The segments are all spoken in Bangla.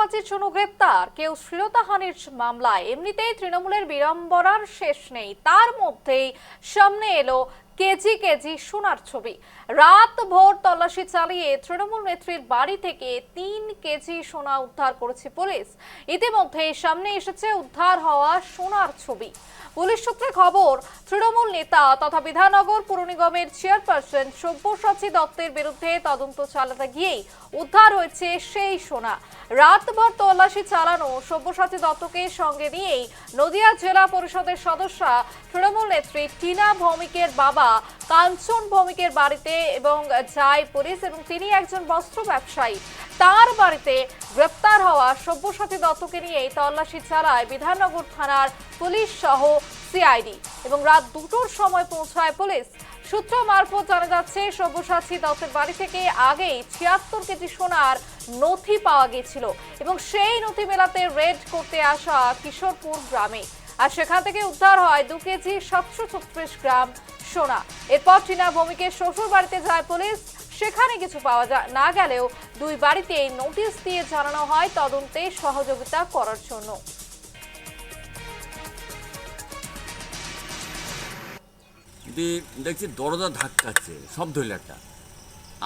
সব্যসাচীর জন্য গ্রেপ্তার, কেউ শ্লীলতাহানির মামলায়। এমনিতেই তৃণমূলের বিড়ম্বনার শেষ নেই, তার মধ্যেই সামনে এলো কেজি কেজি সোনার ছবি। রাত ভোর তল্লাশি চালিয়ে তৃণমূল নেত্রীর বাড়ি থেকে 3 কেজি সোনা উদ্ধার করেছে পুলিশ। ইতিমধ্যে সামনে এসেছে উদ্ধার হওয়া সোনার ছবি। পুলিশ সূত্রে খবর, তৃণমূল নেতা তথা বিধাননগর পুর নিগমের চেয়ারপারসন সব্যসাচী দত্তের বিরুদ্ধে তদন্ত চালাতে গিয়েই উদ্ধার হয়েছে সেই সোনা। রাতভর তল্লাশি চালানো সব্যসাচী দত্তকে সঙ্গে নিয়েই নদিয়া জেলা পরিষদের সদস্যা তৃণমূল নেত্রী টিনা ভৌমিকের বাবা কাঞ্চন ভৌমিকের বাড়িতে এবং যায় পুলিশ, এবং তিনি একজন বস্ত্র ব্যবসায়ী। তার বাড়িতে গ্রেপ্তার হওয়া সব্যসাচী দত্তকে নিয়েই তল্লাশি চালায় বিধাননগর থানার পুলিশ সহ সিআইডি, এবং রাত 2টোর সময় পৌঁছায় পুলিশ। সূত্র মারফত জানা যাচ্ছে, সব্যসাচী দত্তের বাড়ি থেকে আগেই 76 কেজি সোনার নথি পাওয়া গিয়েছিল, এবং সেই নথি মেলাতে রেড করতে আসা কিশোরপুর গ্রামে, আর সেখান থেকে উদ্ধার হয় 2 কেজি 736 গ্রাম সোনা। এরপর টিনা ভৌমিকের শ্বশুর বাড়িতে যায় পুলিশ। সেখানে কিছু পাওয়া না গেলেও দুই বাড়িতেই নোটিশ দিয়ে জানানো হয় তদন্তে সহযোগিতা করার জন্য। দেখছি দরজা ধাক্কাচ্ছে, শব্দ হইল একটা।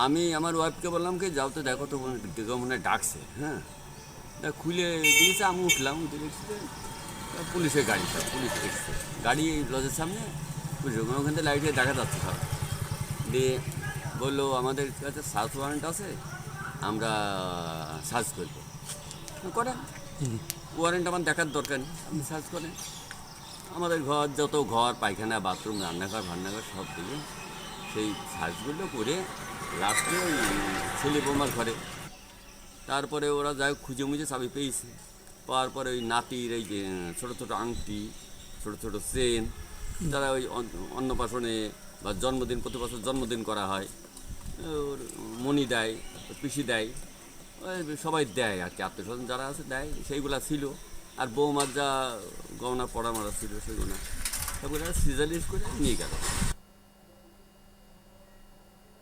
আমি আমার ওয়াইফকে বললাম কি যাও তো দেখো তো, মনে ডাকছে। হ্যাঁ, খুলে দিয়েছে, আমি উঠলাম, উঠে দেখছি যে পুলিশের গাড়ি, সব পুলিশ এসছে, গাড়ি লজের সামনে পুলিশ, ওখান থেকে লাইটে দেখা যাচ্ছে সব। দিয়ে বললো আমাদের কাছে সার্চ ওয়ারেন্ট আছে, আমরা সার্চ করবো। করেন, ওয়ারেন্ট আমার দেখার দরকার নেই, আপনি সার্চ করেন। আমাদের ঘর, যত ঘর, পায়খানা, বাথরুম, রান্নাঘর, ভান্নাঘর সব দিকে সেই সার্চগুলো করে লাস্টে ওই ছেলে বোমার ঘরে, তারপরে ওরা যাই খুঁজে মুজে চাবি পেয়েছে। পাওয়ার পরে ওই নাতির এই যে ছোটো ছোটো আংটি, ছোটো ছোটো চেন, যারা ওই অন্নপ্রাশনে বা জন্মদিন, প্রতি বছর জন্মদিন করা হয়, ওর মণি দেয়, পিসি দেয়, ওই সবাই দেয় আর কি, আত্মীয় স্বজন যারা আছে দেয়, সেইগুলা ছিল। আর বৌমার যা গহনা পড়া মারা ছিল সেগুলো, সেগুলো সিজালিশ করে নিয়ে গেল।